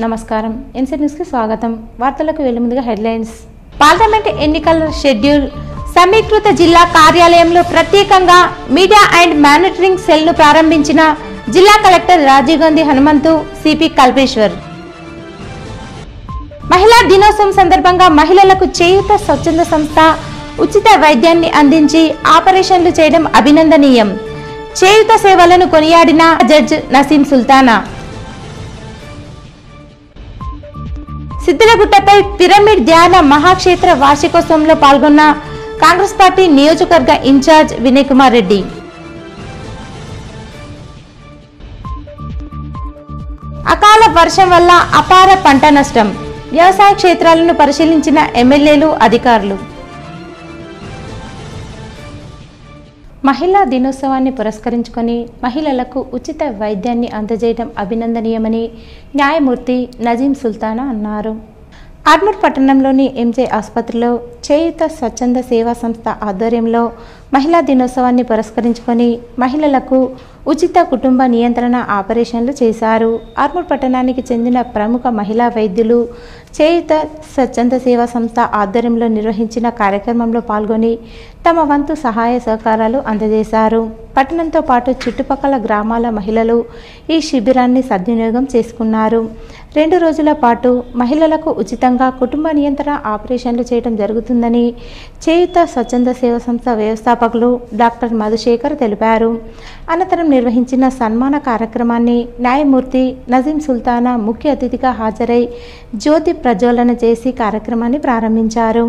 నమస్కారం NC news కి స్వాగతం వార్తలకు వెళ్లే ముందుగా హెడ్లైన్స్ పార్లమెంట్ ఎన్నికల షెడ్యూల్ సమీకృత జిల్లా కార్యాలయంలో ప్రత్యేకంగా మీడియా అండ్ మానిటరింగ్ సెల్ ను ప్రారంభించిన జిల్లా కలెక్టర్ రాజీవ్ గాంధీ హనుమంతు సిపి కల్పేశ్వర్ మహిళా దినోత్సవం సందర్భంగా మహిళలకు చేయూత స్వచ్ఛంద సంస్థ ఉచిత వైద్యాన్ని అందించి ఆపరేషన్లు చేయడం అభినందనీయం చేయూత సేవలను కొనియాడిన జడ్జ్ నసీం సుల్తానా సిద్దిలగుట్టపై పిరమిడ్ ధ్యాన మహాక్షేత్ర వార్షికోత్సవంలో పాల్గొన్న కాంగ్రెస్ పార్టీ నియోజకవర్గ ఇన్ఛార్జ్ వినయ్ కుమార్ రెడ్డి అకాల వర్షం వల్ల అపార పంట నష్టం వ్యవసాయ క్షేత్రాలను పరిశీలించిన ఎమ్మెల్యేలు అధికారులు మహిళా దినోత్సవాన్ని పురస్కరించుకొని మహిళలకు ఉచిత వైద్యాన్ని అందజేయడం అభినందనీయమని న్యాయమూర్తి నజీం సుల్తానా అన్నారు. ఆర్మూర్ పట్టణంలోని ఎంజే ఆసుపత్రిలో చేయూత స్వచ్ఛంద సేవా సంస్థ ఆధ్వర్యంలో మహిళా దినోత్సవాన్ని పురస్కరించుకొని మహిళలకు ఉచిత కుటుంబ నియంత్రణ ఆపరేషన్లు చేశారు. ఆర్మూర్ పట్టణానికి చెందిన ప్రముఖ మహిళా వైద్యులు చేయూత స్వచ్ఛంద సేవా సంస్థ ఆధ్వర్యంలో నిర్వహించిన కార్యక్రమంలో పాల్గొని తమ వంతు సహాయ సహకారాలు అందజేశారు. పట్టణంతో పాటు చుట్టుపక్కల గ్రామాల మహిళలు ఈ శిబిరాన్ని సద్వినియోగం చేసుకున్నారు. 2 రోజుల పాటు మహిళలకు ఉచితంగా కుటుంబ నియంత్రణ ఆపరేషన్లు చేయడం జరుగుతుందని చేయూత స్వచ్ఛంద సేవా సంస్థ వ్యవస్థాపకులు డాక్టర్ మధుశేఖర్ తెలిపారు. అనంతరం నిర్వహించిన సన్మాన కార్యక్రమాన్ని న్యాయమూర్తి నజీం సుల్తానా ముఖ్య అతిథిగా హాజరై జ్యోతి ప్రజ్వలన చేసి కార్యక్రమాన్ని ప్రారంభించారు.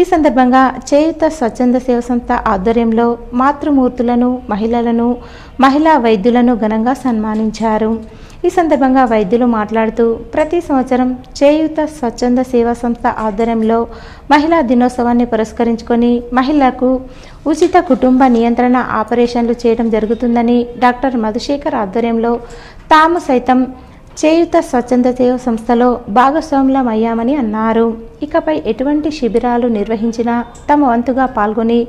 ఈ సందర్భంగా చేయూత స్వచ్ఛంద సేవా సంస్థ ఆధ్వర్యంలో మాతృమూర్తులను మహిళలను మహిళా వైద్యులను ఘనంగా సన్మానించారు. ఈ సందర్భంగా వైద్యులు మాట్లాడుతూ ప్రతి సంవత్సరం చేయూత స్వచ్ఛంద సేవా సంస్థ ఆధ్వర్యంలో మహిళా దినోత్సవాన్ని పురస్కరించుకొని మహిళలకు ఉచిత కుటుంబ నియంత్రణ ఆపరేషన్లు చేయడం జరుగుతుందని డాక్టర్ మధుశేఖర్ ఆధ్వర్యంలో తాము సైతం చేయూత స్వచ్ఛంద సేవా సంస్థలో భాగస్వాములమయ్యామని అన్నారు. ఇకపై ఎటువంటి శిబిరాలు నిర్వహించినా తమ వంతుగా పాల్గొని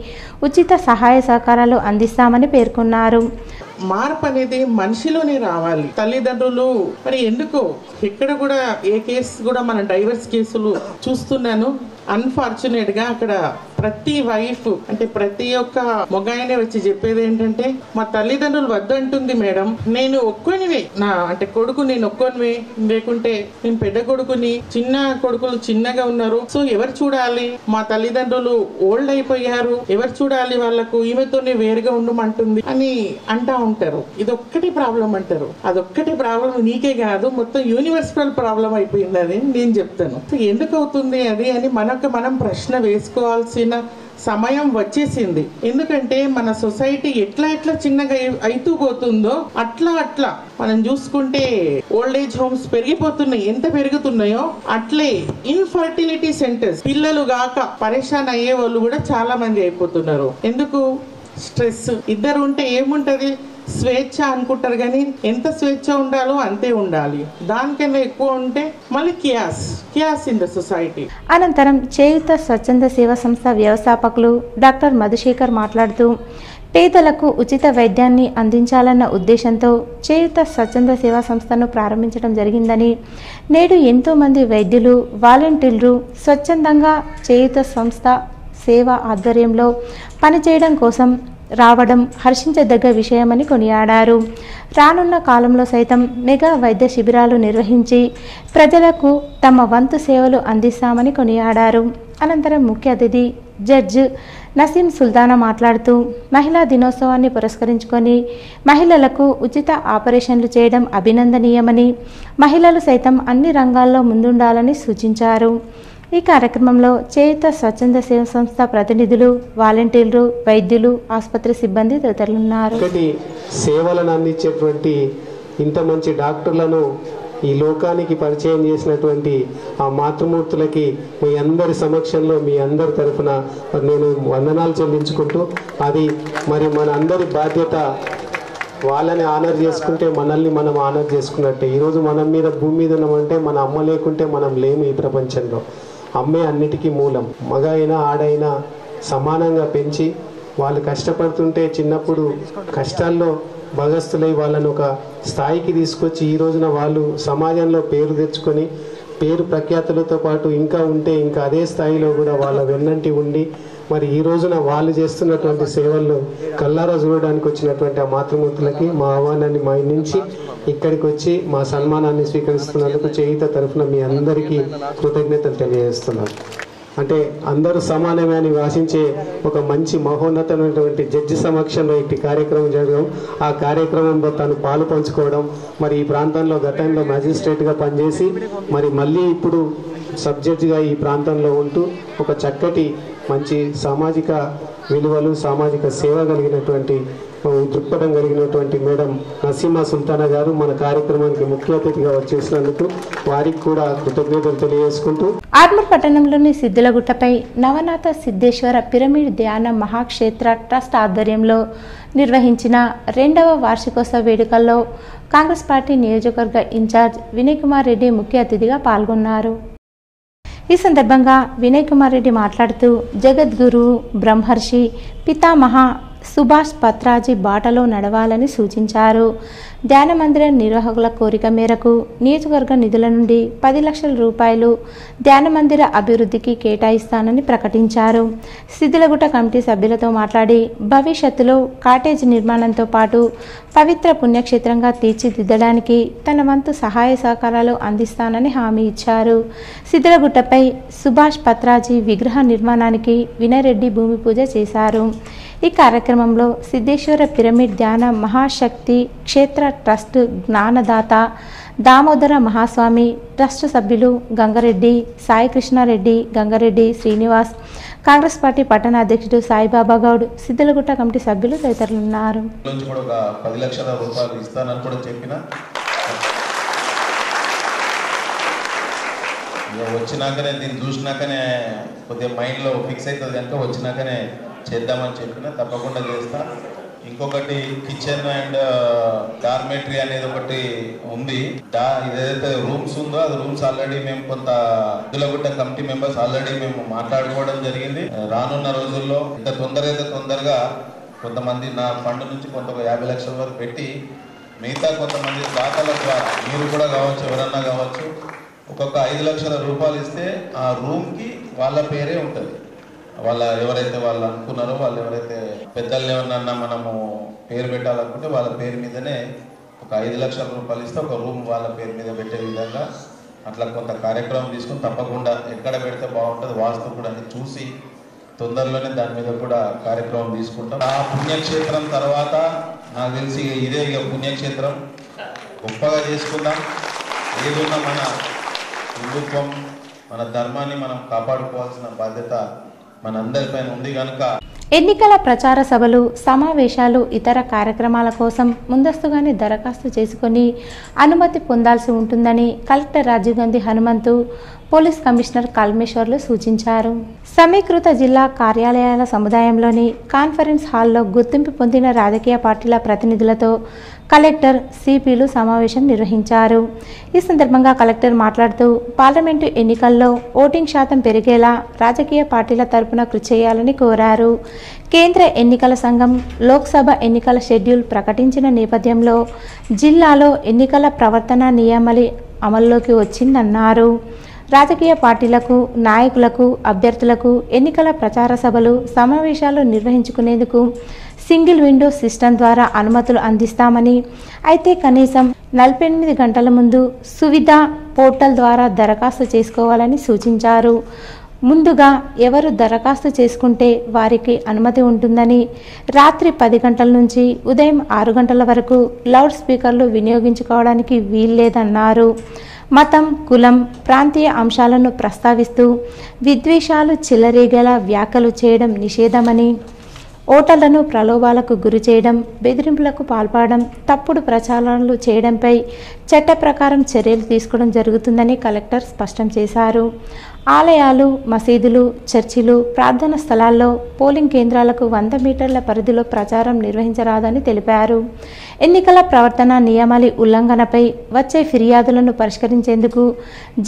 ఉచిత సహాయ సహకారాలు అందిస్తామని పేర్కొన్నారు. మార్పు అనేది మనిషిలోనే రావాలి. తల్లిదండ్రులు మరి ఎందుకో ఇక్కడ కూడా ఏ కేసు కూడా మన డైవర్స్ కేసులు చూస్తున్నాను. అన్ఫార్చునేట్ గా అక్కడ ప్రతి వైఫ్ అంటే ప్రతి ఒక్క మొగాయనే వచ్చి చెప్పేది ఏంటంటే మా తల్లిదండ్రులు వద్దంటుంది మేడం, నేను ఒక్కొనివే నా అంటే కొడుకు నేను ఒక్కొనివే, లేకుంటే నేను పెద్ద కొడుకుని, చిన్న కొడుకులు చిన్నగా ఉన్నారు, సో ఎవరు చూడాలి, మా తల్లిదండ్రులు ఓల్డ్ అయిపోయారు, ఎవరు చూడాలి వాళ్ళకు, ఈమెతోనే వేరుగా ఉండమంటుంది అని అంటా ఉంటారు. ఇదొక్కటి ప్రాబ్లం అంటారు. అదొక్కటి ప్రాబ్లం నీకే కాదు, మొత్తం యూనివర్సల్ ప్రాబ్లం అయిపోయింది అది నేను చెప్తాను. ఎందుకు అవుతుంది అది అని మనం ప్రశ్న వేసుకోవాల్సిన సమయం వచ్చేసింది. ఎందుకంటే మన సొసైటీ ఎట్లా చిన్నగా అయితూ పోతుందో అట్లా మనం చూసుకుంటే ఓల్డ్ ఏజ్ హోమ్స్ పెరిగిపోతున్నాయి. ఎంత పెరుగుతున్నాయో అట్లే ఇన్ఫర్టిలిటీ సెంటర్స్ పిల్లలు గాక పరేషాన్ అయ్యే వాళ్ళు కూడా చాలా మంది అయిపోతున్నారు. ఎందుకు? స్ట్రెస్. ఇద్దరు ఉంటే ఏముంటది, స్వేచ్ఛ అనుకుంటారు, కానీ ఎంత స్వేచ్ఛ ఉండాలో అంతే ఉండాలి. దానికన్నా ఎక్కువ ఉంటే మళ్ళీ క్యాస్ ఇన్ ద సొసైటీ. అనంతరం చేయూత స్వచ్ఛంద సేవా సంస్థ వ్యవస్థాపకులు డాక్టర్ మధుశేఖర్ మాట్లాడుతూ పేదలకు ఉచిత వైద్యాన్ని అందించాలన్న ఉద్దేశంతో చేయూత స్వచ్ఛంద సేవా సంస్థను ప్రారంభించడం జరిగిందని, నేడు ఎంతో మంది వైద్యులు వాలంటీర్లు స్వచ్ఛందంగా చేయూత సంస్థ సేవ ఆధ్వర్యంలో పనిచేయడం కోసం రావడం హర్షించదగ్గ విషయమని కొనియాడారు. రానున్న కాలంలో సైతం మెగా వైద్య శిబిరాలు నిర్వహించి ప్రజలకు తమ వంతు సేవలు అందిస్తామని కొనియాడారు. అనంతరం ముఖ్య అతిథి జడ్జ్ నసీం సుల్తానా మాట్లాడుతూ మహిళా దినోత్సవాన్ని పురస్కరించుకొని మహిళలకు ఉచిత ఆపరేషన్లు చేయడం అభినందనీయమని, మహిళలు సైతం అన్ని రంగాల్లో ముందుండాలని సూచించారు. ఈ కార్యక్రమంలో చేయూత స్వచ్ఛంద సేవా సంస్థ ప్రతినిధులు, వాలంటీర్లు, వైద్యులు, ఆసుపత్రి సిబ్బంది తదితరులున్నారు. సేవలను అందించేటువంటి ఇంత మంచి డాక్టర్లను ఈ లోకానికి పరిచయం చేసినటువంటి ఆ మాతృమూర్తులకి మీ అందరి సమక్షంలో మీ అందరి తరఫున నేను వందనాలు చెల్లించుకుంటూ, అది మరి మన అందరి బాధ్యత. వాళ్ళని ఆనర్ చేసుకుంటే మనల్ని మనం ఆనర్ చేసుకున్నట్టే. ఈరోజు మనం మీద భూమి మీద ఉన్నామంటే మన అమ్మ లేకుంటే మనం లేము ఈ ప్రపంచంలో. అమ్మే అన్నిటికీ మూలం. మగ అయినా ఆడైనా సమానంగా పెంచి వాళ్ళు కష్టపడుతుంటే చిన్నప్పుడు కష్టాల్లో భాగస్థులై వాళ్ళను ఒక స్థాయికి తీసుకొచ్చి ఈ రోజున వాళ్ళు సమాజంలో పేరు తెచ్చుకొని పేరు ప్రఖ్యాతులతో పాటు ఇంకా ఉంటే ఇంకా అదే స్థాయిలో కూడా వాళ్ళ వెన్నంటి ఉండి మరి ఈ రోజున వాళ్ళు చేస్తున్నటువంటి సేవల్లో కల్లారా చూడడానికి వచ్చినటువంటి ఆ మాతృమూర్తులకి మా ఆహ్వానాన్ని మా నుంచి ఇక్కడికి వచ్చి మా సన్మానాన్ని స్వీకరిస్తున్నందుకు చేయుత తరఫున మీ అందరికీ కృతజ్ఞతలు తెలియజేస్తున్నాను. అంటే అందరూ సమానమే అని ఆశించే ఒక మంచి మహోన్నతమైనటువంటి జడ్జి సమక్షంలో ఇట్టి కార్యక్రమం జరగడం, ఆ కార్యక్రమంలో తను పాలు పంచుకోవడం, మరి ఈ ప్రాంతంలో గతంలో మ్యాజిస్ట్రేట్గా పనిచేసి మరి మళ్ళీ ఇప్పుడు సబ్ జడ్జిగా ఈ ప్రాంతంలో ఉంటూ ఒక చక్కటి మంచి సామాజిక విలువలు సామాజిక సేవ కలిగినటువంటి దృక్పథం కలిగినటువంటి మేడం నసీమా సుల్తానా గారు మన కార్యక్రమానికి ముఖ్య అతిథిగా వచ్చేసినందుకు వారికి కూడా కృతజ్ఞతలు తెలియజేసుకుంటూ ఆర్మూర్ పట్టణంలోని సిద్ధులగుట్టపై నవనాథ సిద్ధేశ్వర పిరమిడ్ ధ్యాన మహాక్షేత్ర ట్రస్ట్ ఆధ్వర్యంలో నిర్వహించిన 2వ వార్షికోత్సవ వేడుకల్లో కాంగ్రెస్ పార్టీ నియోజకవర్గ ఇన్ఛార్జ్ వినయ్ కుమార్ రెడ్డి ముఖ్య అతిథిగా పాల్గొన్నారు. ఈ సందర్భంగా వినయ్ కుమార్ రెడ్డి మాట్లాడుతూ జగద్గురు బ్రహ్మర్షి పితామహ సుభాష్ పత్రాజీ బాటలో నడవాలని సూచించారు. ధ్యాన మందిర నిర్వాహకుల కోరిక మేరకు నియోజకవర్గ నిధుల నుండి 10 లక్షల రూపాయలు ధ్యాన మందిర అభివృద్ధికి కేటాయిస్తానని ప్రకటించారు. సిద్దిలగుట్ట కమిటీ సభ్యులతో మాట్లాడి భవిష్యత్తులో కాటేజ్ నిర్మాణంతో పాటు పవిత్ర పుణ్యక్షేత్రంగా తీర్చిదిద్దడానికి తన వంతు సహాయ సహకారాలు అందిస్తానని హామీ ఇచ్చారు. సిద్దిలగుట్టపై సుభాష్ పత్రాజీ విగ్రహ నిర్మాణానికి వినయ్ రెడ్డి భూమి పూజ చేశారు. ఈ కార్యక్రమంలో సిద్ధేశ్వర పిరమిడ్ ధ్యాన మహాశక్తి క్షేత్ర ట్రస్ట్ జ్ఞానదాత దామోదర మహాస్వామి ట్రస్ట్ సభ్యులు గంగారెడ్డి, సాయి కృష్ణారెడ్డి, గంగారెడ్డి, శ్రీనివాస్, కాంగ్రెస్ పార్టీ పట్టణ అధ్యక్షుడు సాయిబాబా గౌడ్, సిద్ధలగుట్ట కమిటీ సభ్యులు తదితరులు ఉన్నారు. 10 లక్షల రూపాయలు ఇస్తానని కూడా చెప్పిన వచ్చినాకనే దీన్ని చూసినాకనే కొద్దిగా మైండ్లో ఫిక్స్ అవుతుంది కనుక వచ్చినాకనే చేద్దామని చెప్పిన తప్పకుండా చేస్తా. ఇంకొకటి కిచెన్ అండ్ డార్మెటరీ అనేది ఒకటి ఉంది. ఇదైతే రూమ్స్ ఉందో అది రూమ్స్ ఆల్రెడీ మేము కొంత సిద్దిలగుట్ట కమిటీ మెంబర్స్ ఆల్రెడీ మేము మాట్లాడుకోవడం జరిగింది. రానున్న రోజుల్లో ఇంత తొందరగా కొంతమంది నా ఫండ్ నుంచి కొంత 50 లక్షల వరకు పెట్టి మిగతా కొంతమంది దాతల ద్వారా మీరు కూడా కావచ్చు ఎవరన్నా కావచ్చు ఒక్కొక్క 5 లక్షల రూపాయలు ఇస్తే ఆ రూమ్కి వాళ్ళ పేరే ఉంటుంది. వాళ్ళ ఎవరైతే వాళ్ళు అనుకున్నారో వాళ్ళు ఎవరైతే పెద్దలు ఏమన్నా మనము పేరు పెట్టాలనుకుంటే వాళ్ళ పేరు మీదనే ఒక 5 లక్షల రూపాయలు ఇస్తే ఒక రూమ్ వాళ్ళ పేరు మీద పెట్టే విధంగా అట్లా కొంత కార్యక్రమం తీసుకుని తప్పకుండా ఎక్కడ పెడితే బాగుంటుంది వాస్తు కూడా అని చూసి తొందరలోనే దాని మీద కూడా కార్యక్రమం తీసుకుంటాం. ఆ పుణ్యక్షేత్రం తర్వాత నాకు తెలిసి ఇదే ఇక పుణ్యక్షేత్రం గొప్పగా చేసుకుందాం. ఏదున్నా మన హిందుత్వం మన ధర్మాన్ని మనం కాపాడుకోవాల్సిన బాధ్యత మనందరిపైన ఉంది కనుక ఎన్నికల ప్రచార సభలు, సమావేశాలు, ఇతర కార్యక్రమాల కోసం ముందస్తుగానే దరఖాస్తు చేసుకుని అనుమతి పొందాల్సి ఉంటుందని collector Rajiv Gandhi Hanumanthu, police commissioner కల్మేశ్వర్లు సూచించారు. సమీకృత జిల్లా కార్యాలయాల సముదాయంలోని కాన్ఫరెన్స్ హాల్లో గుర్తింపు పొందిన రాజకీయ పార్టీల ప్రతినిధులతో కలెక్టర్, సిపిలు సమావేశం నిర్వహించారు. ఈ సందర్భంగా కలెక్టర్ మాట్లాడుతూ పార్లమెంటు ఎన్నికల్లో ఓటింగ్ శాతం పెరిగేలా రాజకీయ పార్టీల తరపున కృషి చేయాలని కోరారు. కేంద్ర ఎన్నికల సంఘం లోక్సభ ఎన్నికల షెడ్యూల్ ప్రకటించిన నేపథ్యంలో జిల్లాలో ఎన్నికల ప్రవర్తన నియమావళి అమల్లోకి వచ్చిందన్నారు. రాజకీయ పార్టీలకు, నాయకులకు, అభ్యర్థులకు ఎన్నికల ప్రచార సభలు, సమావేశాలు నిర్వహించుకునేందుకు సింగిల్ విండో సిస్టమ్ ద్వారా అనుమతులు అందిస్తామని, అయితే కనీసం 48 గంటల ముందు సువిధ పోర్టల్ ద్వారా దరఖాస్తు చేసుకోవాలని సూచించారు. ముందుగా ఎవరు దరఖాస్తు చేసుకుంటే వారికి అనుమతి ఉంటుందని, రాత్రి 10 గంటల నుంచి ఉదయం 6 గంటల వరకు లౌడ్ స్పీకర్లు వినియోగించుకోవడానికి వీల్లేదన్నారు. మతం, కులం, ప్రాంతీయ అంశాలను ప్రస్తావిస్తూ విద్వేషాలు చెలరేగేలా వ్యాఖ్యలు చేయడం నిషేధమని, ఓటర్లను ప్రలోభాలకు గురి చేయడం, బెదిరింపులకు పాల్పడడం, తప్పుడు ప్రచారాలు చేయడంపై చట్ట ప్రకారం చర్యలు తీసుకోవడం జరుగుతుందని కలెక్టర్ స్పష్టం చేశారు. ఆలయాలు, మసీదులు, చర్చిలు, ప్రార్థనా స్థలాల్లో పోలింగ్ కేంద్రాలకు 100 మీటర్ల పరిధిలో ప్రచారం నిర్వహించరాదని తెలిపారు. ఎన్నికల ప్రవర్తన నియమావళి ఉల్లంఘనపై వచ్చే ఫిర్యాదులను పరిష్కరించేందుకు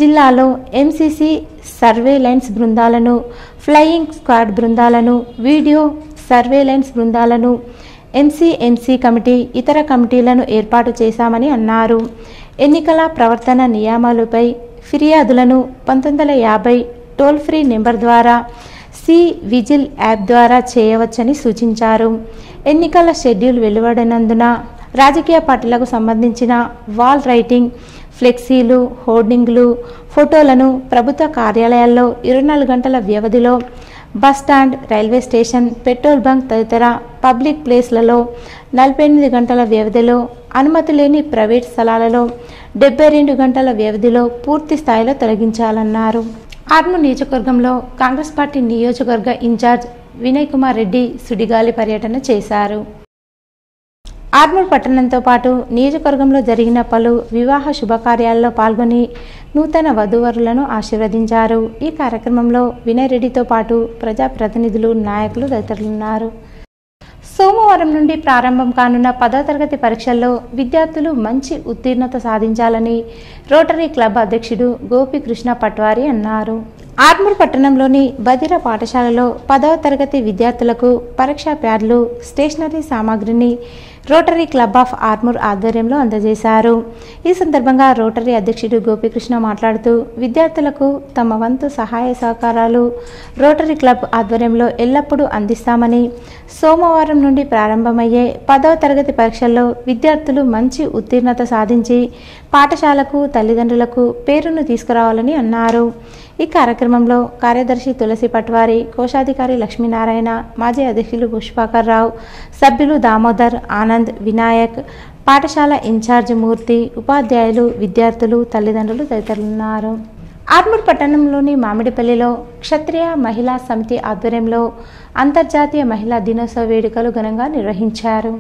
జిల్లాలో ఎంసీసీ సర్వేలెన్స్ బృందాలను, ఫ్లయింగ్ స్క్వాడ్ బృందాలను, వీడియో సర్వేలెన్స్ బృందాలను ఎంసీఎంసీ కమిటీ ఇతర కమిటీలను ఏర్పాటు చేశామని అన్నారు. ఎన్నికల ప్రవర్తన నియమాలపై ఫిర్యాదులను 1950 టోల్ ఫ్రీ నెంబర్ ద్వారా విజిల్ యాప్ ద్వారా చేయవచ్చని సూచించారు. ఎన్నికల షెడ్యూల్ వెలువడినందున రాజకీయ పార్టీలకు సంబంధించిన వాల్ రైటింగ్, ఫ్లెక్సీలు, హోర్డింగ్లు, ఫోటోలను ప్రభుత్వ కార్యాలయాల్లో 24 గంటల వ్యవధిలో, bus stand, railway station, petrol bunk తదితర పబ్లిక్ ప్లేస్లలో 48 గంటల వ్యవధిలో, అనుమతి లేని ప్రైవేట్ స్థలాలలో 72 గంటల వ్యవధిలో పూర్తి స్థాయిలో తొలగించాలన్నారు. ఆర్మూర్ నియోజకవర్గంలో కాంగ్రెస్ పార్టీ నియోజకవర్గ ఇన్ఛార్జ్ వినయ్ కుమార్ రెడ్డి సుడిగాలి పర్యటన చేశారు. ఆర్మూర్ పట్టణంతో పాటు నియోజకవర్గంలో జరిగిన పలు వివాహ శుభకార్యాల్లో పాల్గొని నూతన వధూవరులను ఆశీర్వదించారు. ఈ కార్యక్రమంలో వినయ్ రెడ్డితో పాటు ప్రజాప్రతినిధులు, నాయకులు తదితరులున్నారు. సోమవారం నుండి ప్రారంభం కానున్న 10వ తరగతి పరీక్షల్లో విద్యార్థులు మంచి ఉత్తీర్ణత సాధించాలని రోటరీ క్లబ్ అధ్యక్షుడు గోపికృష్ణ పట్వారి అన్నారు. ఆర్మూర్ పట్టణంలోని బదిర పాఠశాలలో 10వ తరగతి విద్యార్థులకు పరీక్షా ప్యాడ్లు, స్టేషనరీ సామాగ్రిని రోటరీ క్లబ్ ఆఫ్ ఆర్మూర్ ఆధ్వర్యంలో అందజేశారు. ఈ సందర్భంగా రోటరీ అధ్యక్షుడు గోపికృష్ణ మాట్లాడుతూ విద్యార్థులకు తమ వంతు సహాయ సహకారాలు రోటరీ క్లబ్ ఆధ్వర్యంలో ఎల్లప్పుడూ అందిస్తామని, సోమవారం నుండి ప్రారంభమయ్యే 10వ తరగతి పరీక్షల్లో విద్యార్థులు మంచి ఉత్తీర్ణత సాధించి పాఠశాలకు, తల్లిదండ్రులకు పేరును తీసుకురావాలని అన్నారు. ఈ కార్యక్రమంలో కార్యదర్శి తులసి పట్వారి, కోశాధికారి లక్ష్మీనారాయణ, మాజీ అధ్యక్షులు పుష్పాకర్ రావు, సభ్యులు దామోదర్, ఆనంద్, వినాయక్, పాఠశాల ఇన్ఛార్జ్ మూర్తి, ఉపాధ్యాయులు, విద్యార్థులు, తల్లిదండ్రులు తదితరులున్నారు. ఆర్మూర్ పట్టణంలోని మామిడిపల్లిలో క్షత్రియ మహిళా సమితి ఆధ్వర్యంలో అంతర్జాతీయ మహిళా దినోత్సవ వేడుకలు ఘనంగా నిర్వహించారు.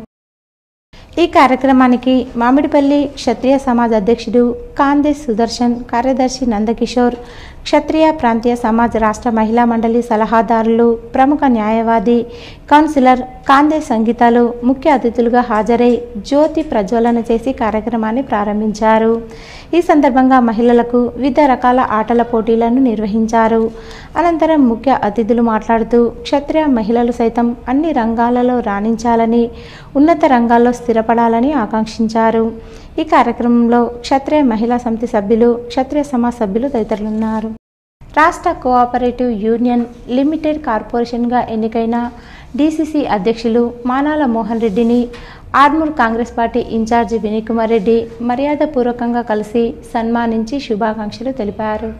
ఈ కార్యక్రమానికి మామిడిపల్లి క్షత్రియ సమాజ్ అధ్యక్షుడు కాందే సుదర్శన్, కార్యదర్శి నందకిషోర్, క్షత్రియ ప్రాంతీయ సమాజ్ రాష్ట్ర మహిళా మండలి సలహాదారులు, ప్రముఖ న్యాయవాది, కౌన్సిలర్ కాందే సంగీతాలు ముఖ్య అతిథులుగా హాజరై జ్యోతి ప్రజ్వలన చేసి కార్యక్రమాన్ని ప్రారంభించారు. ఈ సందర్భంగా మహిళలకు వివిధ రకాల ఆటల పోటీలను నిర్వహించారు. అనంతరం ముఖ్య అతిథులు మాట్లాడుతూ క్షత్రియ మహిళలు సైతం అన్ని రంగాలలో రాణించాలని, ఉన్నత రంగాల్లో స్థిరపడాలని ఆకాంక్షించారు. ఈ కార్యక్రమంలో క్షత్రియ మహిళా సమితి సభ్యులు, క్షత్రియ సమాజ్ సభ్యులు తదితరులున్నారు. రాష్ట్ర కోఆపరేటివ్ యూనియన్ లిమిటెడ్ కార్పొరేషన్గా ఎన్నికైన డీసీసీ అధ్యక్షులు మానాల మోహన్ రెడ్డిని ఆర్మూర్ కాంగ్రెస్ పార్టీ ఇన్ఛార్జి వినయ్ కుమార్ రెడ్డి మర్యాదపూర్వకంగా కలిసి సన్మానించి శుభాకాంక్షలు తెలిపారు.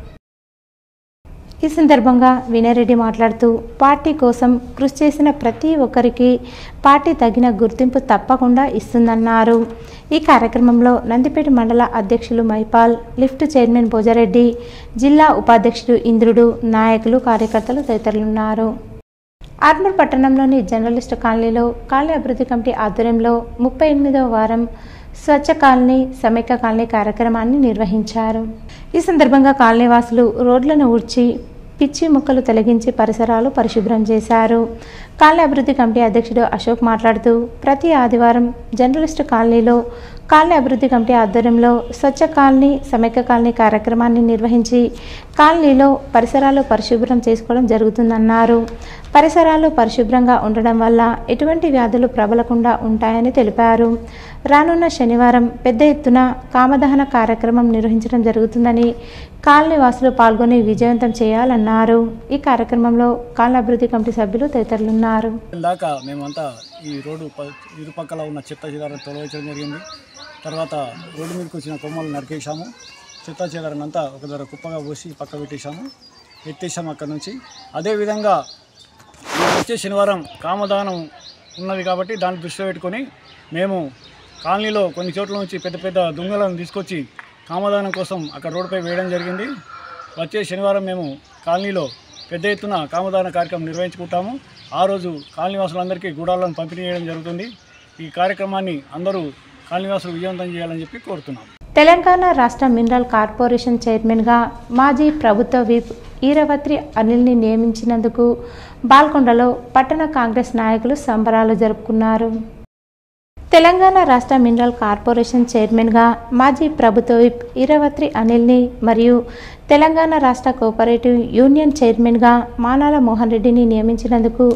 ఈ సందర్భంగా వినయ్ రెడ్డి మాట్లాడుతూ పార్టీ కోసం కృషి చేసిన ప్రతి ఒక్కరికి పార్టీ తగిన గుర్తింపు తప్పకుండా ఇస్తుందన్నారు. ఈ కార్యక్రమంలో నందిపేట మండల అధ్యక్షులు మైపాల్, లిఫ్ట్ చైర్మన్ భోజారెడ్డి, జిల్లా ఉపాధ్యక్షుడు ఇంద్రుడు, నాయకులు, కార్యకర్తలు తదితరులున్నారు. ఆర్మూర్ పట్టణంలోని జర్నలిస్టు కాలనీలో కాలనీ అభివృద్ధి కమిటీ ఆధ్వర్యంలో 38వ వారం స్వచ్ఛ కాలనీ, సమైక్య కాలనీ కార్యక్రమాన్ని నిర్వహించారు. ఈ సందర్భంగా కాలనీవాసులు రోడ్లను ఊడ్చి పిచ్చి మొక్కలు తొలగించి పరిసరాలు పరిశుభ్రం చేశారు. కాలనీ అభివృద్ధి కమిటీ అధ్యక్షుడు అశోక్ మాట్లాడుతూ ప్రతి ఆదివారం జర్నలిస్టు కాలనీలో కాలనీ అభివృద్ధి కమిటీ ఆధ్వర్యంలో స్వచ్ఛ కాలనీ, సమైక్య కాలనీ కార్యక్రమాన్ని నిర్వహించి కాలనీలో పరిసరాలు పరిశుభ్రం చేసుకోవడం జరుగుతుందన్నారు. పరిసరాలు పరిశుభ్రంగా ఉండడం వల్ల ఎటువంటి వ్యాధులు ప్రబలకుండా ఉంటాయని తెలిపారు. రానున్న శనివారం పెద్ద ఎత్తున కామదహన కార్యక్రమం నిర్వహించడం జరుగుతుందని కాలనీ వాసులు పాల్గొని విజయవంతం చేయాలన్నారు. ఈ కార్యక్రమంలో కాలనీ అభివృద్ధి కమిటీ సభ్యులు తదితరులున్నారు. దాకా మేమంతా ఈ రోడ్డు ఇరుపక్కల ఉన్న చెత్త చెదారం తొలగించడం జరిగింది. తర్వాత రోడ్డు మీదకి వచ్చిన కొమ్మలు నరికేసాము. చెత్త చెదారం అంతా ఒక దగ్గర కుప్పగా పోసి పక్క ఎత్తేసాము అక్కడ నుంచి. అదేవిధంగా వచ్చే శనివారం కామదానం ఉన్నది కాబట్టి దాన్ని దృష్టిలో పెట్టుకొని మేము కాలనీలో కొన్ని చోట్ల నుంచి పెద్ద పెద్ద దుంగలను తీసుకొచ్చి కామదానం కోసం అక్కడ రోడ్డుపై వేయడం జరిగింది. వచ్చే శనివారం మేము కాలనీలో పెద్ద ఎత్తున కామదాన కార్యక్రమం నిర్వహించుకుంటాము. ఆ రోజు కాలనీవాసులందరికీ గుడాలను పంపిణీ చేయడం జరుగుతుంది. ఈ కార్యక్రమాన్ని అందరూ కాలనీవాసులు విజయవంతం చేయాలని చెప్పి కోరుతున్నాం. తెలంగాణ రాష్ట్ర మినరల్ కార్పొరేషన్ చైర్మన్గా మాజీ ప్రభుత్వ విప్ ఈరవత్రి అనిల్ని నియమించినందుకు బాల్కొండలో పట్టణ కాంగ్రెస్ నాయకులు సంబరాలు జరుపుకున్నారు. తెలంగాణ రాష్ట్ర మినరల్ కార్పొరేషన్ చైర్మన్గా మాజీ ప్రభుత్వ విప్ ఇరవత్రి అనిల్ని మరియు తెలంగాణ రాష్ట్ర కోఆపరేటివ్ యూనియన్ చైర్మన్గా మానాల మోహన్ రెడ్డిని నియమించినందుకు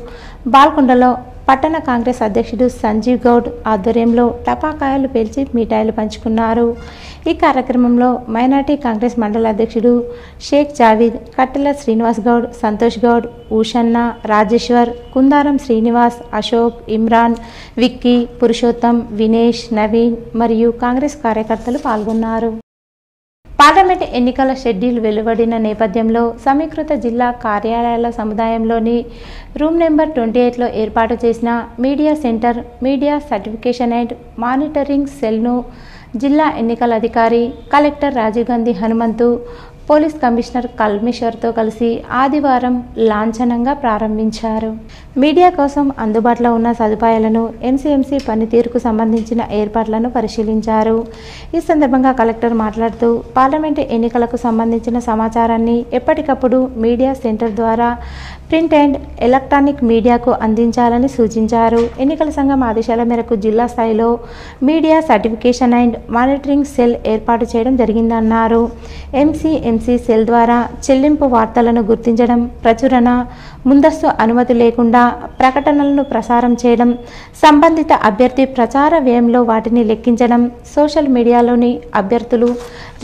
బాల్కొండలో పట్టణ కాంగ్రెస్ అధ్యక్షుడు సంజీవ్ గౌడ్ ఆధ్వర్యంలో టపాకాయలు పేల్చి మిఠాయిలు పంచుకున్నారు. ఈ కార్యక్రమంలో మైనార్టీ కాంగ్రెస్ మండల అధ్యక్షుడు షేక్ జావీద్, కట్టెల శ్రీనివాస్ గౌడ్, సంతోష్ గౌడ్, ఊషన్న, రాజేశ్వర్, కుందారం శ్రీనివాస్, అశోక్, ఇమ్రాన్, విక్కీ, పురుషోత్తం, వినేష్, నవీన్ మరియు కాంగ్రెస్ కార్యకర్తలు పాల్గొన్నారు. పార్లమెంట్ ఎన్నికల షెడ్యూల్ వెలువడిన నేపథ్యంలో సమీకృత జిల్లా కార్యాలయాల సముదాయంలోని రూమ్ నెంబర్ 28లో ఏర్పాటు చేసిన media centre, media certification and monitoring సెల్ను జిల్లా ఎన్నికల అధికారి collector Rajiv Gandhi Hanumanthu, police commissioner కల్మేశ్వర్తో కలిసి ఆదివారం లాంఛనంగా ప్రారంభించారు. మీడియా కోసం అందుబాటులో ఉన్న సదుపాయాలను, ఎంసీఎంసీ పనితీరుకు సంబంధించిన ఏర్పాట్లను పరిశీలించారు. ఈ సందర్భంగా కలెక్టర్ మాట్లాడుతూ పార్లమెంటు ఎన్నికలకు సంబంధించిన సమాచారాన్ని ఎప్పటికప్పుడు మీడియా సెంటర్ ద్వారా ప్రింట్ అండ్ ఎలక్ట్రానిక్ మీడియాకు అందించాలని సూచించారు. ఎన్నికల సంఘం ఆదేశాల మేరకు జిల్లా స్థాయిలో media certification and monitoring cell ఏర్పాటు చేయడం జరిగిందన్నారు. ఎంసీఎంసీ సెల్ ద్వారా చెల్లింపు వార్తలను గుర్తించడం, ప్రచురణ, ముందస్తు అనుమతి లేకుండా ప్రకటనలను ప్రసారం చేయడం, సంబంధిత అభ్యర్థి ప్రచార వ్యయంలో వాటిని లెక్కించడం, సోషల్ మీడియాలోని అభ్యర్థులు,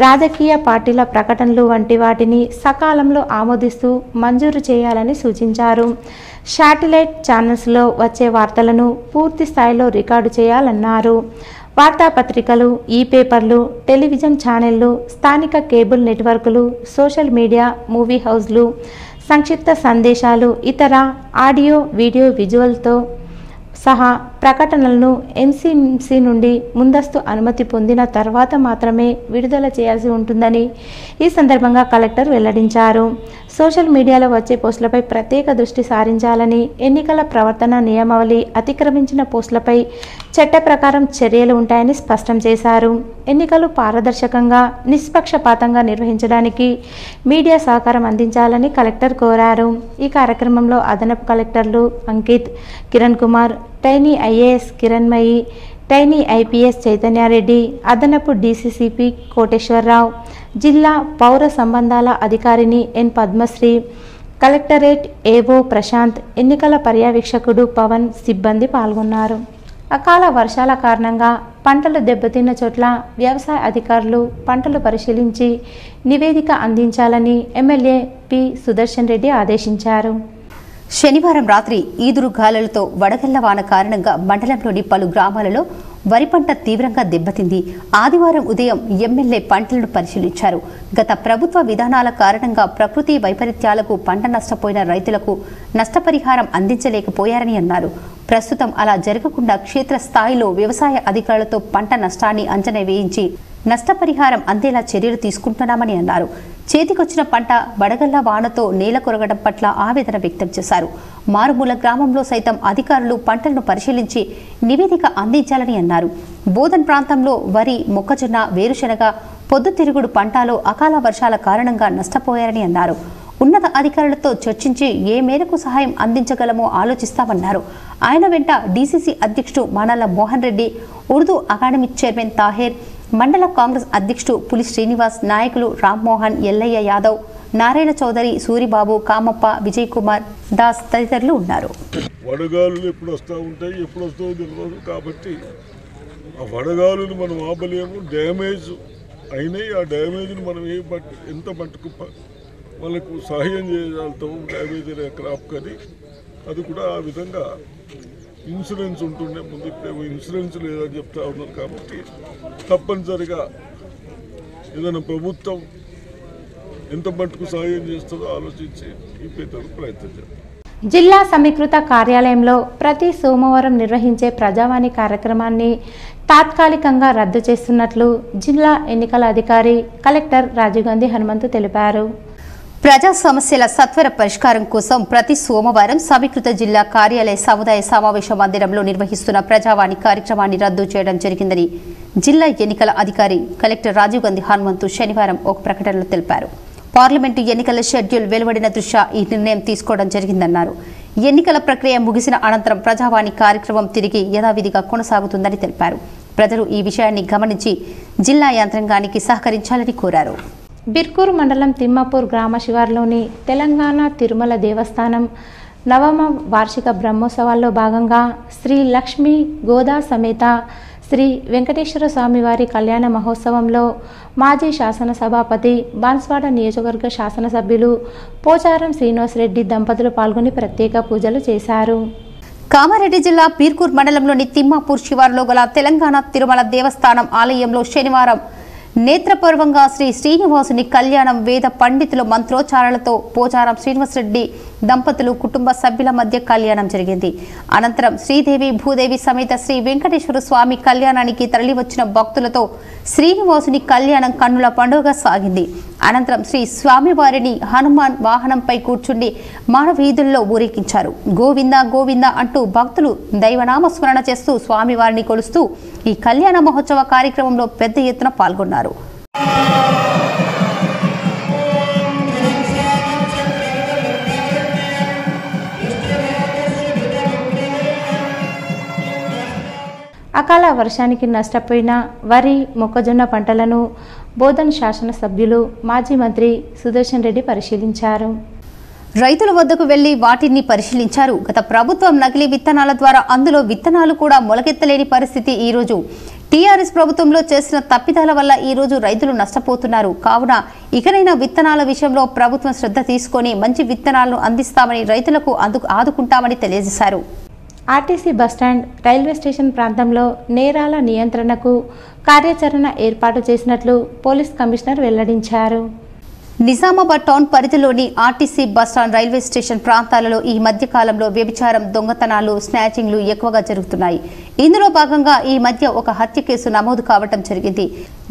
రాజకీయ పార్టీల ప్రకటనలు వంటి వాటిని సకాలంలో ఆమోదిస్తూ మంజూరు చేయాలని సూచించారు. శాటిలైట్ ఛానల్స్లో వచ్చే వార్తలను పూర్తి స్థాయిలో రికార్డు చేయాలన్నారు. వార్తాపత్రికలు, ఈ పేపర్లు, టెలివిజన్ ఛానళ్లు, స్థానిక కేబుల్ నెట్వర్కులు, సోషల్ మీడియా, మూవీ హౌస్లు, సంక్షిప్త సందేశాలు, ఇతర ఆడియో, వీడియో, విజువల్తో సహా ప్రకటనలను ఎంసీఎంసీ నుండి ముందస్తు అనుమతి పొందిన తర్వాత మాత్రమే విడుదల చేయాల్సి ఉంటుందని ఈ సందర్భంగా కలెక్టర్ వెల్లడించారు. సోషల్ మీడియాలో వచ్చే పోస్టులపై ప్రత్యేక దృష్టి సారించాలని, ఎన్నికల ప్రవర్తన నియమావళి అతిక్రమించిన పోస్టులపై చట్ట ప్రకారం చర్యలు ఉంటాయని స్పష్టం చేశారు. ఎన్నికలు పారదర్శకంగా, నిష్పక్షపాతంగా నిర్వహించడానికి మీడియా సహకారం అందించాలని కలెక్టర్ కోరారు. ఈ కార్యక్రమంలో అదనపు కలెక్టర్లు Ankit, Kiran Kumar, tiny IAS Kiranmayi, tiny IPS Chaitanya Reddy, అదనపు డీసీసీపీ కోటేశ్వరరావు, జిల్లా పౌర సంబంధాల అధికారిని ఎన్ పద్మశ్రీ, కలెక్టరేట్ ఏవో ప్రశాంత్, ఎన్నికల పర్యవేక్షకుడు పవన్ సిబ్బంది పాల్గొన్నారు. అకాల వర్షాల కారణంగా పంటలు దెబ్బతిన్న చోట్ల వ్యవసాయ అధికారులు పంటలు పరిశీలించి నివేదిక అందించాలని ఎమ్మెల్యే పి సుదర్శన్ రెడ్డి ఆదేశించారు. శనివారం రాత్రి ఈదురు గాలులతో వడగళ్ల వాన కారణంగా మండలంలోని పలు గ్రామాలలో వరి పంట తీవ్రంగా దెబ్బతింది. ఆదివారం ఉదయం ఎమ్మెల్యే పంటలను పరిశీలించారు. గత ప్రభుత్వ విధానాల కారణంగా ప్రకృతి వైపరీత్యాలకు పంట నష్టపోయిన రైతులకు నష్టపరిహారం అందించలేకపోయారని అన్నారు. ప్రస్తుతం అలా జరగకుండా క్షేత్రస్థాయిలో వ్యవసాయ అధికారులతో పంట నష్టాన్ని అంచనా వేయించి నష్టపరిహారం అందేలా చర్యలు తీసుకుంటున్నామని అన్నారు. చేతికొచ్చిన పంట వడగళ్ల వానతో నేల కొరగడం పట్ల ఆవేదన వ్యక్తం చేశారు. మారుమూల గ్రామంలో సైతం అధికారులు పంటలను పరిశీలించి నివేదిక అందించాలని అన్నారు. బోధన్ ప్రాంతంలో వరి, మొక్కజొన్న, వేరుశనగ, పొద్దుతిరుగుడు పంటలో అకాల వర్షాల కారణంగా నష్టపోయారని అన్నారు. ఉన్నత అధికారులతో చర్చించి ఏ మేరకు సహాయం అందించగలమో ఆలోచిస్తామన్నారు. ఆయన వెంట డీసీసీ అధ్యక్షుడు మానాల మోహన్ రెడ్డి, ఉర్దూ అకాడమీ చైర్మన్ తాహేర్, మండల కాంగ్రెస్ అధ్యక్షుడు పులి శ్రీనివాస్, నాయకులు రామ్మోహన్, ఎల్లయ్య యాదవ్, నారాయణ చౌదరి, సూరిబాబు, కామప్ప, విజయ్ కుమార్ దాస్ తదితరులు ఉన్నారు. వడగాలులు ఎప్పుడు వస్తూ ఉంటాయి, ఎప్పుడు వస్తుందో తెలియదు. కాబట్టి ఆ వడగాలులు మనం ఆపలేము. డ్యామేజ్ అయినాయి. ఆ డ్యామేజ్ని మనం ఎంత మట్టుకు వాళ్ళకు సహాయం చేయగలుగుతాము డ్యామేజ్ అయిన క్రాప్ కానీ. అది కూడా ఆ విధంగా ఇన్సూరెన్స్ ఉంటుండే ముందు. ఇప్పుడు ఇన్సూరెన్స్ లేదని చెప్తా ఉన్నారు. కాబట్టి తప్పనిసరిగా ఏదైనా ప్రభుత్వం ఎంత మట్టుకు సహాయం చేస్తుందో ఆలోచించి ఈ పేదలకు ప్రయత్నం చేయాలి. జిల్లా సమీకృత కార్యాలయంలో ప్రతి సోమవారం నిర్వహించే ప్రజావాణి కార్యక్రమాన్ని తాత్కాలికంగా రద్దు చేస్తున్నట్లు జిల్లా ఎన్నికల అధికారి కలెక్టర్ రాజీవ్ గాంధీ హనుమంతు తెలిపారు. ప్రజా సమస్యల సత్వర పరిష్కారం కోసం ప్రతి సోమవారం సమీకృత జిల్లా కార్యాలయ సముదాయ సమావేశ మందిరంలో నిర్వహిస్తున్న ప్రజావాణి కార్యక్రమాన్ని రద్దు చేయడం జరిగిందని జిల్లా ఎన్నికల అధికారి కలెక్టర్ రాజీవ్ గాంధీ హనుమంతు శనివారం ఒక ప్రకటనలో తెలిపారు. పార్లమెంటు ఎన్నికల షెడ్యూల్ వెలువడిన దృష్ట్యా ఈ నిర్ణయం తీసుకోవడం జరిగిందన్నారు. ఎన్నికల ప్రక్రియ ముగిసిన అనంతరం ప్రజావాణి కార్యక్రమం తిరిగి యథావిధిగా కొనసాగుతుందని తెలిపారు. ప్రజలు ఈ విషయాన్ని గమనించి జిల్లా యంత్రాంగానికి సహకరించాలని కోరారు. బిర్కూరు మండలం తిమ్మాపూర్ గ్రామ శివార్లోని తెలంగాణ తిరుమల దేవస్థానం నవమ వార్షిక బ్రహ్మోత్సవాల్లో భాగంగా శ్రీ లక్ష్మీ గోదా సమేత శ్రీ వెంకటేశ్వర స్వామివారి కళ్యాణ మహోత్సవంలో మాజీ శాసనసభాపతి బాన్స్వాడ నియోజకవర్గ శాసనసభ్యులు పోచారం శ్రీనివాసరెడ్డి దంపతులు పాల్గొని ప్రత్యేక పూజలు చేశారు. కామారెడ్డి జిల్లా పీర్కూర్ మండలంలోని తిమ్మాపూర్ శివారులో గల తెలంగాణ తిరుమల దేవస్థానం ఆలయంలో శనివారం నేత్రపర్వంగా శ్రీ శ్రీనివాసుని కళ్యాణం వేద పండితుల మంత్రోచ్చారణలతో పోచారం శ్రీనివాసరెడ్డి దంపతులు కుటుంబ సభ్యుల మధ్య కళ్యాణం జరిగింది. అనంతరం శ్రీదేవి భూదేవి సమేత శ్రీ వెంకటేశ్వర స్వామి కళ్యాణానికి తరలివచ్చిన భక్తులతో శ్రీనివాసుని కళ్యాణం కన్నుల పండుగ సాగింది. అనంతరం శ్రీ స్వామివారిని హనుమాన్ వాహనంపై కూర్చుండి మానవీధుల్లో ఊరేగించారు. గోవింద గోవింద అంటూ భక్తులు దైవనామస్మరణ చేస్తూ స్వామివారిని కొలుస్తూ ఈ కళ్యాణ మహోత్సవ కార్యక్రమంలో పెద్ద ఎత్తున పాల్గొన్నారు. అకాల వర్షానికి నష్టపోయిన వరి మొక్కజొన్న పంటలను బోధన్ శాసనసభ్యులు మాజీ మంత్రి సుదర్శన్ రెడ్డి పరిశీలించారు. రైతుల వద్దకు వెళ్లి వాటిని పరిశీలించారు. గత ప్రభుత్వం నకిలీ విత్తనాల ద్వారా అందులో విత్తనాలు కూడా మొలకెత్తలేని పరిస్థితి. ఈ రోజు టీఆర్ఎస్ ప్రభుత్వంలో చేసిన తప్పిదాల వల్ల ఈ రోజు రైతులు నష్టపోతున్నారు. కావున ఇకనైనా విత్తనాల విషయంలో ప్రభుత్వం శ్రద్ధ తీసుకొని మంచి విత్తనాలను అందిస్తామని రైతులకు ఆదుకుంటామని తెలియజేశారు. ఆర్టీసీ బస్టాండ్ రైల్వే స్టేషన్ ప్రాంతంలో నేరాల నియంత్రణకు కార్యాచరణ ఏర్పాటు చేసినట్లు పోలీస్ కమిషనర్ వెల్లడించారు. నిజామాబాద్ టౌన్ పరిధిలోని ఆర్టీసీ బస్టాండ్ రైల్వే స్టేషన్ ప్రాంతాలలో ఈ మధ్య కాలంలో వ్యభిచారం, దొంగతనాలు, స్నాచింగ్లు ఎక్కువగా జరుగుతున్నాయి. ఇందులో భాగంగా ఈ మధ్య ఒక హత్య కేసు నమోదు కావడం జరిగింది.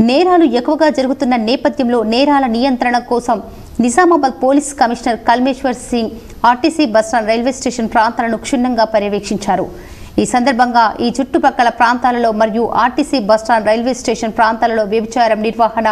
నేరాలు ఎక్కువగా జరుగుతున్న నేపథ్యంలో నేరాల నియంత్రణ కోసం Nizamabad police commissioner Kalmeshwar Singh RTC bus stand railway station ప్రాంతాలను క్షుణ్ణంగా పర్యవేక్షించారు. ఈ సందర్భంగా ఈ చుట్టుపక్కల ప్రాంతాలలో మరియు ఆర్టీసీ బస్టాండ్ రైల్వే స్టేషన్ ప్రాంతాలలో వ్యభిచారం నిర్వహణ,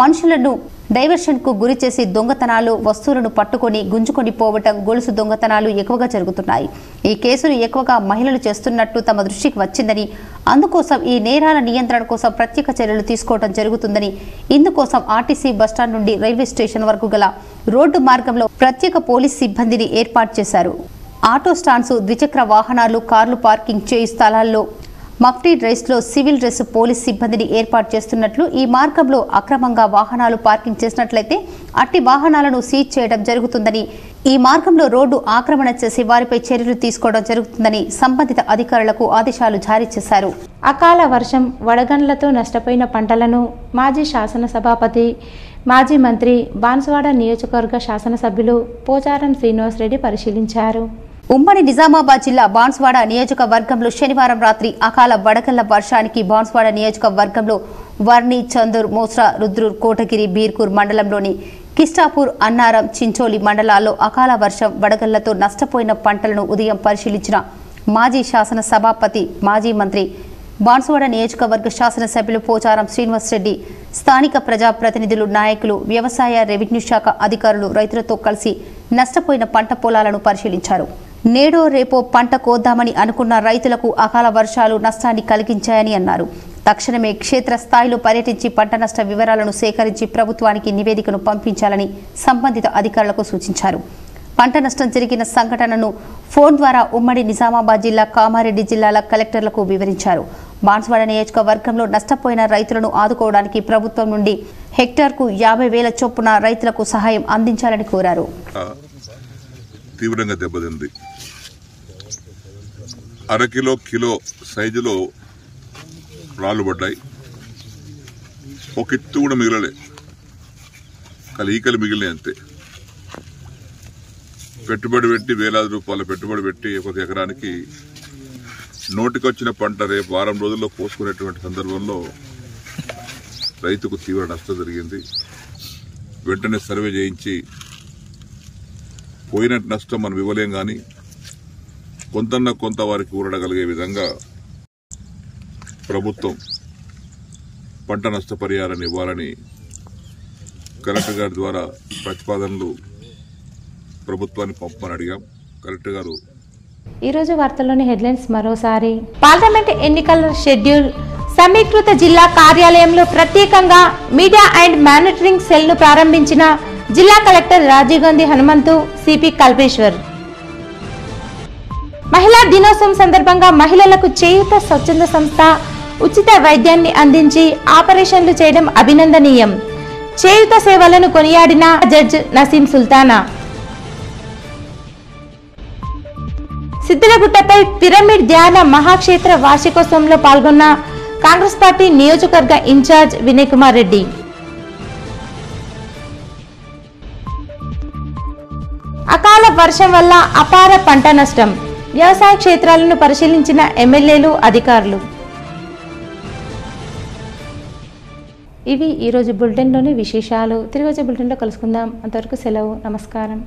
మనుషులను డైవర్షన్ కు గురి చేసి దొంగతనాలు, వస్తువులను పట్టుకొని గుంజుకొని పోవటం, గొలుసు దొంగతనాలు ఎక్కువగా జరుగుతున్నాయి. ఈ కేసులు ఎక్కువగా మహిళలు చేస్తున్నట్టు తమ దృష్టికి వచ్చిందని, అందుకోసం ఈ నేరాల నియంత్రణ కోసం ప్రత్యేక చర్యలు తీసుకోవడం జరుగుతుందని, ఇందుకోసం ఆర్టీసీ బస్టాండ్ నుండి రైల్వే స్టేషన్ వరకు గల రోడ్డు మార్గంలో ప్రత్యేక పోలీస్ సిబ్బందిని ఏర్పాటు చేశారు. ఆటో స్టాండ్స్, ద్విచక్ర వాహనాలు, కార్లు పార్కింగ్ చేయు స్థలాల్లో మఫ్టీ డ్రెస్లో సివిల్ డ్రెస్ పోలీస్ సిబ్బందిని ఏర్పాటు చేస్తున్నట్లు, ఈ మార్గంలో అక్రమంగా వాహనాలు పార్కింగ్ చేసినట్లయితే అట్టి వాహనాలను సీజ్ చేయడం జరుగుతుందని, ఈ మార్గంలో రోడ్డు ఆక్రమణ చేసి వారిపై చర్యలు తీసుకోవడం జరుగుతుందని సంబంధిత అధికారులకు ఆదేశాలు జారీ చేశారు. అకాల వర్షం, వడగండ్లతో నష్టపోయిన పంటలను మాజీ శాసనసభాపతి, మాజీ మంత్రి, బాన్స్వాడ నియోజకవర్గ శాసనసభ్యులు పోచారం శ్రీనివాసరెడ్డి పరిశీలించారు. ఉమ్మడి నిజామాబాద్ జిల్లా బాన్స్వాడ నియోజకవర్గంలో శనివారం రాత్రి అకాల వడగళ్ల వర్షానికి బాన్స్వాడ నియోజకవర్గంలో వర్ణి, చందూర్, మోస్రా, రుద్రూర్, కోటగిరి, బీర్కూర్ మండలంలోని కిస్టాపూర్, అన్నారం, చించోలి మండలాల్లో అకాల వర్షం, వడగళ్లతో నష్టపోయిన పంటలను ఉదయం పరిశీలించిన మాజీ శాసన సభాపతి, మాజీ మంత్రి, బాన్స్వాడ నియోజకవర్గ శాసనసభ్యులు పోచారం శ్రీనివాసరెడ్డి స్థానిక ప్రజాప్రతినిధులు, నాయకులు, వ్యవసాయ, రెవెన్యూ శాఖ అధికారులు రైతులతో కలిసి నష్టపోయిన పంట పొలాలను పరిశీలించారు. నేడో రేపో పంట కోద్దామని అనుకున్న రైతులకు అకాల వర్షాలు నష్టాన్ని కలిగించాయని అన్నారు. తక్షణమే క్షేత్రస్థాయిలో పర్యటించి పంట నష్ట వివరాలను సేకరించి ప్రభుత్వానికి నివేదికను పంపించాలని సంబంధిత అధికారులకు సూచించారు. పంట నష్టం జరిగిన సంఘటనను ఫోన్ ద్వారా ఉమ్మడి నిజామాబాద్ జిల్లా, కామారెడ్డి జిల్లాల కలెక్టర్లకు వివరించారు. బాన్స్వాడ నియోజకవర్గంలో నష్టపోయిన రైతులను ఆదుకోవడానికి ప్రభుత్వం నుండి హెక్టార్కు 50,000 చొప్పున రైతులకు సహాయం అందించాలని కోరారు. తీవ్రంగా దెబ్బతింది. అరకిలో కిలో సైజులో రాళ్ళు పడ్డాయి. ఒక ఎత్తు కూడా మిగలలే, ఈకలు మిగిలినాయి అంతే. పెట్టుబడి పెట్టి వేలాది రూపాయల పెట్టుబడి పెట్టి ఒక ఎకరానికి నోటికొచ్చిన పంట రేపు వారం రోజుల్లో కోసుకునేటువంటి సందర్భంలో రైతుకు తీవ్ర నష్టం జరిగింది. వెంటనే సర్వే చేయించి పోయిన నష్టం మనం ఇవ్వలేం, కానీ కొంత వారికి ఊరడగలిగే విధంగా ప్రభుత్వం పంట నష్టపరిహారాన్ని ఇవ్వాలని కలెక్టర్ గారి ద్వారా ప్రతిపాదనలు ప్రభుత్వాన్ని పంపమని అడిగాం. కలెక్టర్ గారు ఈరోజు వార్తల్లోని హెడ్లైన్స్ మరోసారి. పార్లమెంట్ ఎన్నికల షెడ్యూల్ సమీకృత జిల్లా కార్యాలయంలో ప్రత్యేకంగా మీడియా అండ్ మానిటరింగ్ సెల్ ను ప్రారంభించిన జిల్లా కలెక్టర్ రాజీవ్ గాంధీ హనుమంతు, సిపి కల్పేశ్వర్. మహిళా దినోత్సవం సందర్భంగా మహిళలకు చేయూత స్వచ్ఛంద సంస్థ ఉచిత వైద్యాన్ని అందించి ఆపరేషన్లు చేయడం అభినందనీయం. చేయూత సేవలను కొనియాడిన జడ్జ్ నసీం సుల్తానా. సిద్దిలగుట్టపై పిరమిడ్ ధ్యాన మహాక్షేత్ర వార్షికోత్సవంలో పాల్గొన్న కాంగ్రెస్ పార్టీ నియోజకవర్గ ఇన్ఛార్జ్ వినయ్ కుమార్ రెడ్డి. అకాల వర్షం వల్ల అపార పంట నష్టం. వ్యవసాయ క్షేత్రాలను పరిశీలించిన ఎమ్మెల్యేలు, అధికారులు. ఇవి ఈరోజు బులెటిన్లోని విశేషాలు. తిరిగి వచ్చే బులెటిన్లో కలుసుకుందాం. అంతవరకు సెలవు. నమస్కారం.